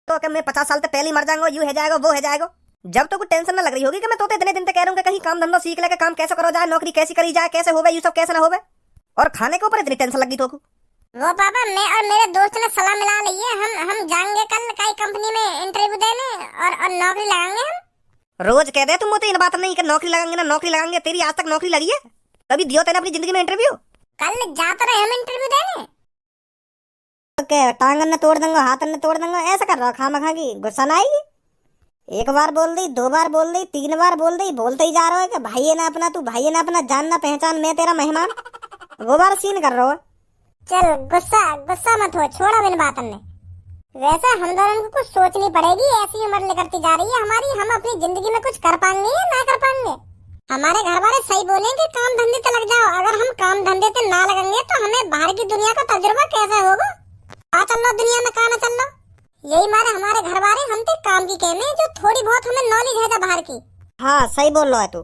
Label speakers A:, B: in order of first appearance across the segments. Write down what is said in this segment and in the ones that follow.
A: तो कि मैं 50 साल तक पहले ही मर जाऊंगा, यूं है जाएगा वो है जाएगा। जब तो कुछ टेंशन ना लग रही होगी कि मैं तो इतने दिन तक कह रहा हूँ कि कहीं काम धंधा सीख ले, काम कैसे करो जाए, नौकरी कैसी करी जाए, कैसे होवे, ये सब कैसे ना होवे, और खाने के ऊपर इतनी टेंशन लगी तो
B: वो पापा मैं और मेरे दोस्त ने सलाह मिला ली है, हम जाएंगे कल कई कंपनी में इंटरव्यू देने और नौकरी लगाएंगे हम।
A: रोज कह दे तुम मुझे इन बात नहीं कि नौकरी लगाएंगे ना नौकरी लगाएंगे। तेरी आज तक नौकरी लगी है? कभी दियो तेने अपनी जिंदगी में इंटरव्यू?
B: कल जाते रहे हम इंटरव्यू देने।
C: के टांगन ने तोड़ दूंगा, हाथन ने तोड़ दूंगा, ऐसा कर रहा खामखा की गुस्सा ना आएगी? एक बार बोल दी, 2 बार बोल दी, 3 बार बोल दी, बोलते ही जा रहा है कि भाई है ना अपना, तू भाई है ना अपना, जानना पहचान, मैं तेरा मेहमान। वो बार सीन कर रहा है।
B: चल गुस्सा मत हो, छोड़ा मैंने बात ने। वैसे हम दोनों को कुछ सोचनी पड़ेगी, ऐसी उम्र निकलती जा रही है हमारी, हम अपनी जिंदगी में कुछ कर पाएंगे या ना कर पाएंगे। हमारे घर वाले सही बोलेंगे काम धंधे पे लग जाओ, अगर हम काम धंधे पे ना लगेंगे तो हमें बाहर की दुनिया का तजुर्बा कैसे होगा? आ चल लो दुनिया में, कहा ना चल लो। यही मारे हमारे घर वाले हम तो काम की कहने जो थोड़ी बहुत हमें नॉलेज है बाहर की।
C: हाँ सही बोल रहा है तू।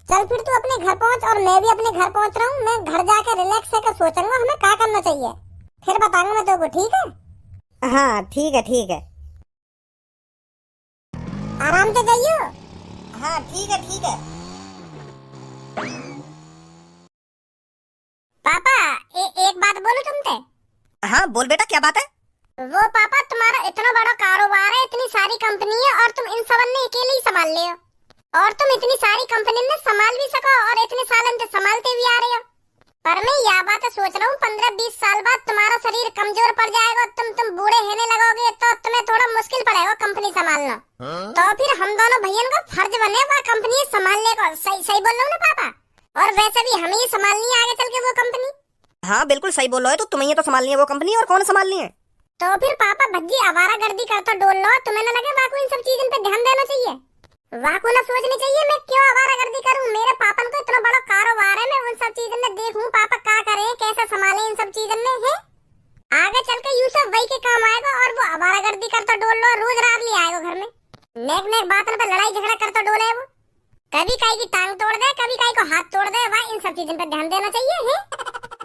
B: चल फिर तू अपने घर पहुंच और मैं भी अपने घर पहुंच रहा हूँ। मैं घर जाकर रिलैक्स होकर सोचूंगा हमें क्या करना चाहिए, फिर बताऊंगा मैं तेको, ठीक है?
C: हाँ ठीक है ठीक है।
B: आराम से जाइयो।
C: हाँ ठीक है ठीक है।
B: पापा एक बात बोलूं तुमसे?
A: हाँ बोल बेटा, क्या बात है?
B: वो पापा तुम्हारा इतना बड़ा कारोबार है, इतनी सारी कंपनी है और तुम इन सब ने अकेले ही संभाल ले हो, और तुम इतनी सारी कंपनी में संभाल भी सको और इतने साल से संभालते भी आ रहे हो। पर मैं यह बात सोच रहा हूँ 15-20 साल बाद तुम्हारा शरीर कमजोर पड़ जाएगा, तुम बूढ़े होने लगोगे तो तुम्हें थोड़ा मुश्किल पड़ेगा कंपनी संभालना। तो फिर हम दोनों भैया का फर्ज बने वह कंपनी संभालने को। सही बोल रहा हूँ ना पापा? और वैसे भी हमें ही संभालनी है आगे चल के वो कंपनी।
A: हाँ बिल्कुल सही बोल रहे हो, तो तुम्हें तो संभालनी है वो कंपनी, और कौन संभालनी है?
B: तो फिर पापा भज्जी आवारागर्दी करता डोल लो, तुम्हें न लगे वाकई इन सब चीजों पे ध्यान देना चाहिए? वाकई ना सोचनी चाहिए मैं क्यों आवारागर्दी करूं? मेरे पापा को इतना बड़ा कारोबार है, मैं उन सब चीजों में देखूं पापा क्या करे, कैसे संभाले इन सब चीजों में है। आगे चल के यूं सब वही के काम आएगा और वो आवारागर्दी करता डोल लो, रोज रात ले आएगा घर में, नेक बातों पे लड़ाई झगड़ा करता डोले वो, कभी काई की टांग तोड़ दे, कभी काई को हाथ तोड़ दे। भाई इन सब चीजों पे ध्यान देना चाहिए है।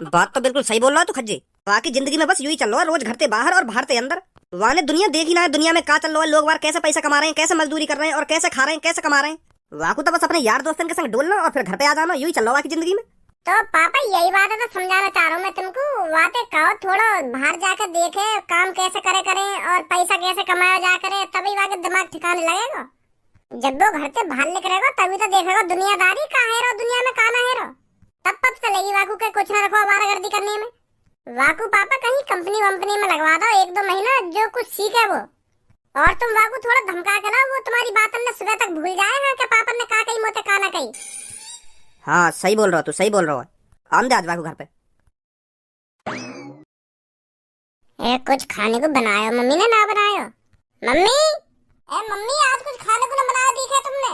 A: बात तो बिल्कुल सही बोल रहा है तू खज्जे। बाकी जिंदगी में बस यूं ही चल रहा है, रोज घर से बाहर और बाहर से अंदर। वाने दुनिया देख ही ना है, दुनिया में क्या चल रहा है, लोग बाहर कैसे पैसा कमा रहे हैं, कैसे मजदूरी कर रहे हैं और कैसे खा रहे हैं, कैसे कमा रहे हैं। वाकू तो बस अपने यार दोस्तों के संग डोलना और फिर घर पे आ जाना, यूं ही चल रहा है की जिंदगी में।
B: तो पापा यही बात है तो समझाना चाह रहा हूँ मैं तुमको, वाते कहो थोड़ा बाहर जाकर देखे काम कैसे करे और पैसा कैसे कमाया जा करे, तभी वाके दिमाग ठिकाने लगेगा। जब वो घर से बाहर निकलेगा तभी तो देखेगा दुनियादारी का है रो, दुनिया में काना है रो, तब पता चलेगी वाकू के कुछ न रखो आवारागर्दी करने में। वाकू पापा कहीं कंपनी वंपनी में लगवा दो 1-2 महीना, जो कुछ सीखे वो, और तुम वाकू थोड़ा धमका के ना वो तुम्हारी बात ने सुबह तक भूल जाए हाँ, कि पापा ने कहा कहीं मोते कहा ना कहीं।
A: हाँ सही बोल रहा हो तू, सही बोल रहा है। आम दे आज वाकू घर पे।
B: कुछ खाने को बनाया मम्मी ने ना बनाया? मम्मी आज कुछ खाने को ना बनाया दिखे तुमने?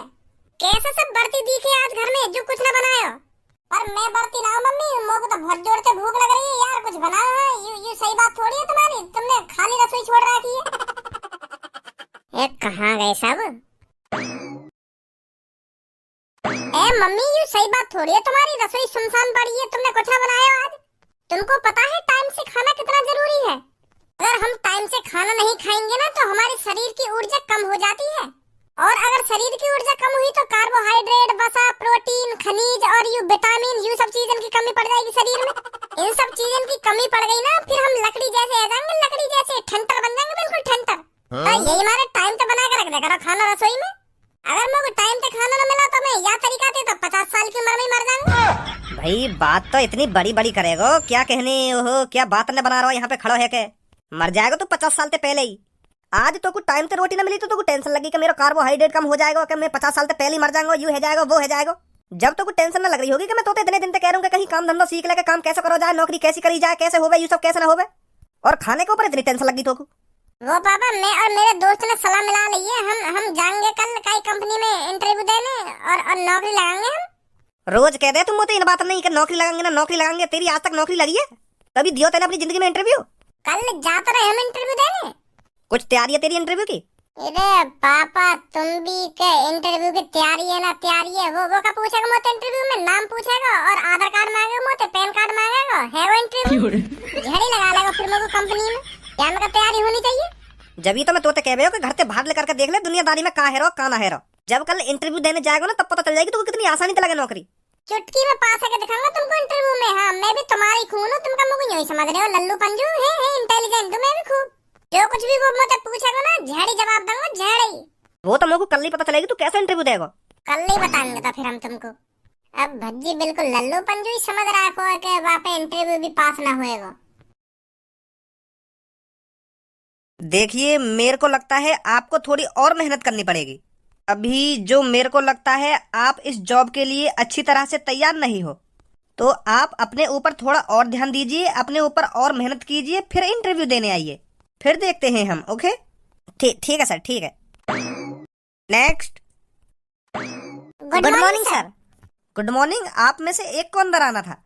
B: कैसे सब बढ़ती दिखे आज घर में जो कुछ ना बनाया? पर मैं बढ़ती ना मम्मी, मुझे तो बहुत जोर से भूख लग रही है यार, कुछ बनाओ है। ये सही बात थोड़ी है तुम्हारी, तुमने खाली रसोई छोड़ रखी है। कहाँ गए सब? मम्मी ये सही बात थोड़ी है तुम्हारी, रसोई सुनसान पड़ी है, तुमने कुछ ना बनाया आज? तुमको पता है टाइम से खाना कितना जरूरी है? अगर हम टाइम से खाना नहीं खाएंगे ना तो हमारे शरीर की ऊर्जा कम हो जाती है, और अगर शरीर की ऊर्जा कम हुई तो कार्बोहाइड्रेट, वसा, प्रोटीन, खनिज और यू विटामिन, यू सब चीजों की कमी पड़ जाएगी शरीर में। इन सब चीजों की कमी पड़ गई ना फिर हम लकड़ी जैसे आ जाएंगे, लकड़ी जैसे ठंटर बन जाएंगे, बिल्कुल ठंटर। तो यही हमारे टाइम पे बना के रख दे करो खाना रसोई में। अगर मुझे टाइम पे खाना न मिला तो मैं यह तरीका थे तो 50 साल की उम्र में मर जाऊंगा।
A: भाई बात तो इतनी बड़ी बड़ी करेगो, क्या कहने हो, क्या बात न बना रहा हो यहाँ पे खड़ो है के? मर जाएगा तो 50 साल से पहले ही। आज तो कुछ टाइम से रोटी न मिली तो कुछ टेंशन लगी कि मेरा कार्बोहाइड्रेट कम हो जाएगा, कि मैं 50 साल से पहले ही मर जाऊंगा, यूं है जाएगा वो है जाएगा। जब तो कुछ टेंशन न लग रही होगी कि मैं तो इतने दिन तक कह रहा हूँ कि कहीं काम धंधा सीख ले, काम कैसे करो जाए, नौकरी कैसी करी जाए, कैसे होवे, ये सब कैसे ना होवे, और खाने के ऊपर इतनी टेंशन लगी तो
B: वो पापा मैं और मेरे दोस्त ने सलाह मिला ली है, हम जाएंगे कल कई कंपनी में इंटरव्यू देने और नौकरी लगाएंगे हम।
A: रोज कह दे तुम मुझे इन बात नहीं कि नौकरी लगाएंगे ना नौकरी लगाएंगे। तेरी आज तक नौकरी लगी है? कभी दियो तेने अपनी जिंदगी में इंटरव्यू?
B: कल जाते रहे हम इंटरव्यू देने।
A: कुछ तैयारी है तेरी इंटरव्यू की?
B: अरे पापा तुम भी के इंटरव्यू की तैयारी है ना तैयारी है, वो का पूछेगा मोते इंटरव्यू में, नाम पूछेगा और आधार कार्ड मांगेगा मोते, पैन कार्ड मांगेगा, है वो इंटरव्यू झड़ी लगा लेगा फिर मेरे को कंपनी में। क्या मेरा तैयारी होनी चाहिए?
A: जब ही तो मैं तोते कह रहे हो कि घर से बाहर लेकर के देख ले दुनियादारी में का है रो का ना है रो। जब कल इंटरव्यू देने जाएगा ना तब पता चल जाएगी तुमको कितनी आसानी से लगे नौकरी।
B: चुटकी में पास आके दिखाऊंगा तुमको इंटरव्यू में। हाँ मैं भी तुम्हारी खून हूँ, तुम मुझे यूं ही समझ रहे हो लल्लू पंजू है इंटेलिजेंट मैं भी खूब। जो कुछ भी वो मुझसे पूछेगा ना झेड़ी जवाब दूंगा झेड़ी।
A: वो तो मुझको कल ही पता चलेगी तू कैसा इंटरव्यू देगा।
B: कल ही बताएंगे तो फिर हम तुमको। अब भज्जी बिल्कुल लल्लू पंजू ही समझ रहा है कि वहाँ पे इंटरव्यू भी पास ना होएगा।
A: देखिए मेरे को लगता है आपको थोड़ी और मेहनत करनी पड़ेगी। अभी जो मेरे को लगता है आप इस जॉब के लिए अच्छी तरह से तैयार नहीं हो, तो आप अपने ऊपर थोड़ा और ध्यान दीजिए, अपने ऊपर और मेहनत कीजिए, फिर इंटरव्यू देने आइए, फिर देखते हैं हम। ओके ठीक है सर, ठीक है। Next.
B: Good morning sir.
A: Good morning. आप में से एक को अंदर आना था,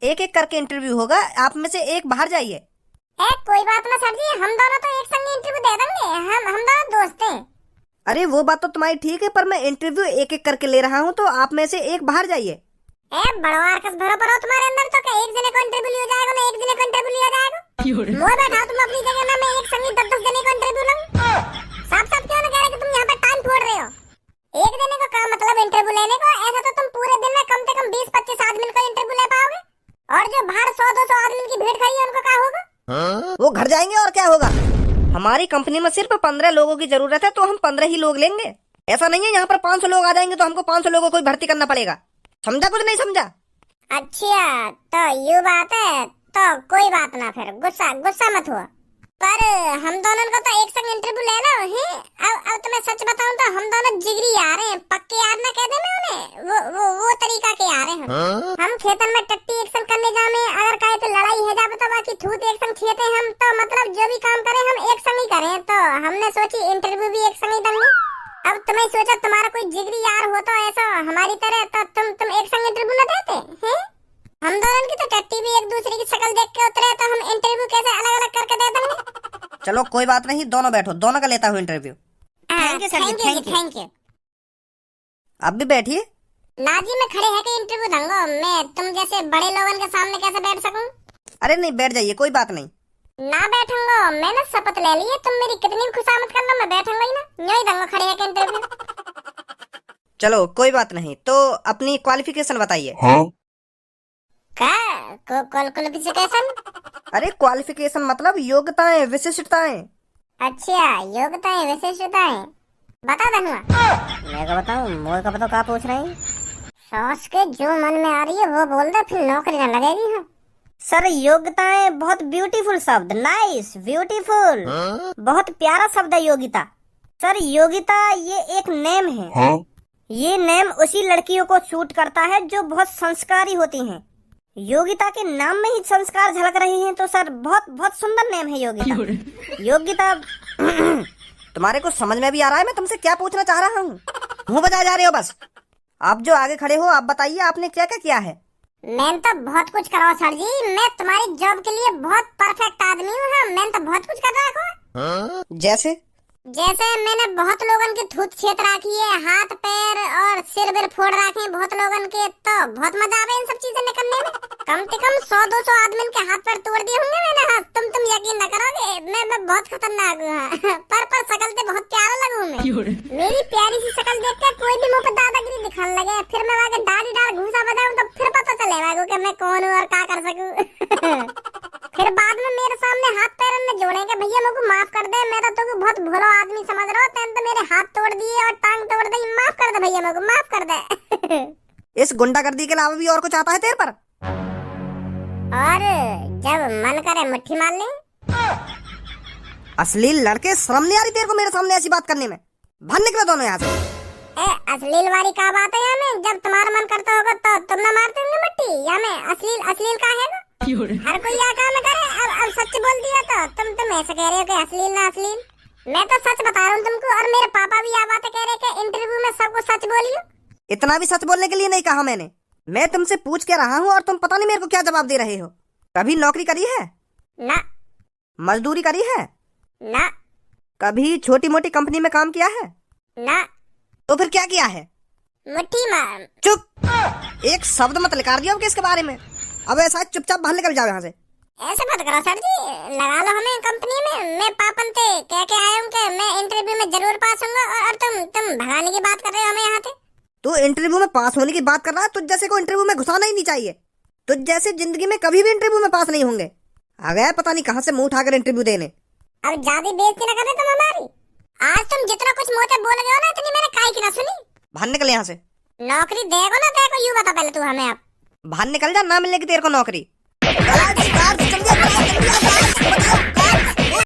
A: एक एक करके इंटरव्यू होगा, आप में से एक बाहर जाइए।
B: कोई बात ना सर जी, हम दोनों तो एक संग इंटरव्यू दे देंगे, हम दोनों दोस्त हैं।
A: अरे वो बात तो तुम्हारी ठीक है, पर मैं इंटरव्यू एक एक करके ले रहा हूँ, तो आप में से एक बाहर जाइए।
B: बड़वार कस भरो पड़ो तुम्हारे अंदर तो क्या एक जने को इंटरव्यू लिया जाएगा ना एक जने को इंटरव्यू लिया जाएगा। मोह बैठा तुम अपनी जगह ना, मैं एक संग 10 जने को इंटरव्यू लूं। साफ साफ क्यों ना कह रहे कि तुम यहाँ पे टाइम छोड़ रहे हो। एक जने को काम मतलब इंटरव्यू लेने को, ऐसा तो तुम पूरे दिन में कम से कम 20-25 आदमी को इंटरव्यू ले पाओगे। और जो बाहर 100-200 आदमी की भीड़ खड़ी है उनको क्या होगा।
A: वो घर जाएंगे और क्या होगा। हमारी कंपनी में सिर्फ 15 लोगों की जरूरत है, तो हम 15 ही लोग लेंगे। ऐसा नहीं है यहाँ पर 500 लोग आ जाएंगे तो हमको 500 लोगों को भर्ती करना पड़ेगा। समझा कुछ नहीं समझा।
B: अच्छा तो ये बात है, तो कोई बात ना, फिर गुस्सा मत हुआ। पर हम दोनों को तो एक संग इंटरव्यू ले लो है। अब तो मैं सच बताऊं तो हम दोनों जिगरी यार हैं, पक्के यार ना कह देना उन्हें, वो तरीका के यार हैं हम खेतन में टट्टी एक संग करने जामे, अगर कहे तो लड़ाई है जावे तो बाकी थूत एक संग खेते हम, तो मतलब जो भी काम करें हम एक संग ही करें। तो हमने सोची इंटरव्यू भी एक संग ही देंगे। अब तुम्हें सोचा तुम्हारा कोई जिगरी यार हो तो ऐसा हमारी तरह, तो तुम एक संग इंटरव्यू न देते हैं। हम दोनों की तो टट्टी भी एक दूसरे की शक्ल देख के उतरे, तो हम इंटरव्यू कैसे अलग अलग करके दे देंगे।
A: चलो कोई बात नहीं, दोनों बैठो, दोनों का लेता हूँ interview.
B: Thank you thank you.
A: अब भी बैठिए।
B: ना जी मैं खड़े है के इंटरव्यू दूंगा, मैं तुम जैसे बड़े लोगों के सामने कैसे बैठ सकूं।
A: अरे नहीं बैठ जाइए, कोई बात नहीं।
B: ना बैठूंगा, मैंने शपथ ले ली है, तुम मेरी कितनी भी खुशामद कर लो मैं बैठूंगा ही ना, यूं ही दूंगा खड़े है के इंटरव्यू।
A: चलो कोई बात नहीं, तो अपनी क्वालिफिकेशन बताइए।
B: क्वालिफिकेशन?
A: अरे क्वालिफिकेशन मतलब योग्यताएं, विशिष्टताएं।
B: अच्छा योग्यताएं विशिष्टताएं, बता दूंगा।
C: मैं को बताऊं, मोए का बताओ क्या पूछ रहे हैं।
B: सोच के जो मन में आ रही है वो बोल दे, फिर नौकरी न लगेगी। हाँ
C: सर योग्यताएं बहुत ब्यूटीफुल शब्द, नाइस ब्यूटीफुल, बहुत प्यारा शब्द है योग्यता। सर योग्यता ये एक नेम है। ये नेम उसी लड़कियों को सूट करता है जो बहुत संस्कारी होती हैं। योग्यता के नाम में ही संस्कार झलक रहे हैं, तो सर बहुत बहुत सुंदर नेम है योग्यता। योग्यता
A: तुम्हारे को समझ में भी आ रहा है मैं तुमसे क्या पूछना चाह रहा हूँ? मुँह बजाए जा रहे हो बस। आप जो आगे खड़े हो आप बताइए आपने क्या क्या किया है।
B: मैं तो बहुत कुछ करा सर जी, मैं तुम्हारी जॉब के लिए बहुत परफेक्ट आदमी हूँ। हाँ मैं तो बहुत कुछ कर रहा हूँ। जैसे मैंने बहुत लोगों के थूत छेद रखी है, हाथ पैर और सिर बिर फोड़ रखे हैं बहुत लोगों के, तो बहुत मजा आवे इन सब चीजें निकलने में। कम से कम 100-200 आदमी के हाथ पैर तोड़ दिए होंगे मैंने। हाँ तुम यकीन न करोगे, मैं बहुत खतरनाक हूँ। पर शकल से बहुत प्यारा लगूं मैं। मेरी प्यारी सी शकल देख के कोई भी मुँह पर दादागिरी दिखाने लगे, फिर मैं वहाँ डाली डाल घूसा बजाऊं तो फिर पता चलेगा कि मैं कौन हूँ और क्या कर सकूं। फिर बाद में मेरे सामने हाथ पैर में जोड़ेंगे, भैया मुझको माफ कर दे, मैं तो तुमको बहुत भोला आदमी समझ रहा हूँ, तेन तो मेरे हाथ तोड़ दिए और टांग तोड़ दी, माफ कर दे भैया, मुझको माफ कर दे।
A: इस गुंडागर्दी के अलावा भी और कुछ आता है तेरे पर?
B: और जब मन करे मुट्ठी मार ले।
A: अश्लील लड़के, शर्म नहीं आ रही तेरे को मेरे सामने ऐसी बात करने में? बाहर निकलो दोनों यहाँ से।
B: अश्लील वाली क्या बात है? में जब तुम्हारा मन करता होगा तो तुम ना मारते होंगे मिट्टी, या में अश्लील का है ना? हर कोई क्या काम करे। अब सच बोल दिया तो तुम ऐसे कह रहे हो कि अश्लील ना अश्लील। मैं तो सच बता रहा हूँ तुमको, और मेरे पापा भी यह बातें कह रहे कि इंटरव्यू में सबको सच बोलियो।
A: इतना भी सच बोलने के लिए नहीं कहा मैंने। मैं तुमसे पूछ के रहा हूँ और तुम पता नहीं मेरे को क्या जवाब दे रहे हो। कभी नौकरी करी है?
B: ना।
A: मजदूरी करी है?
B: ना।
A: कभी छोटी मोटी कंपनी में काम किया है?
B: ना।
A: तो फिर क्या किया है?
B: मुट्ठी मार।
A: चुप, एक शब्द मत लिखा दिया इसके बारे में। अब ऐसा चुपचाप बाहर निकल जाओ यहाँ से।
B: ऐसे मत करो सर जी, लगा लो हमें कंपनी में। मैं पापन थे कह के आया जरूर पास होऊंगा। और तुम भगाने की बात कर रहे हो हमें यहाँ से।
A: तू इंटरव्यू में पास होने की बात कर रहा है, तुझ जैसे को इंटरव्यू में घुसाना ही नहीं चाहिए। तुझ जैसे जिंदगी में कभी भी इंटरव्यू में पास नहीं होंगे। आ गया पता नहीं कहाँ से मुंह उठाकर इंटरव्यू देने।
B: अब ज्यादा बेइज्जती न करे तुम हमारी। आज तुम जितना कुछ मुंह से बोल गए हो ना, इतनी मैंने काहे की ना सुनी।
A: बाहर निकल यहाँ से।
B: नौकरी देगो ना देगो यूं बता पहले तू हमें। अब
A: बाहर निकल जा, ना मिलने की तेरे को नौकरी।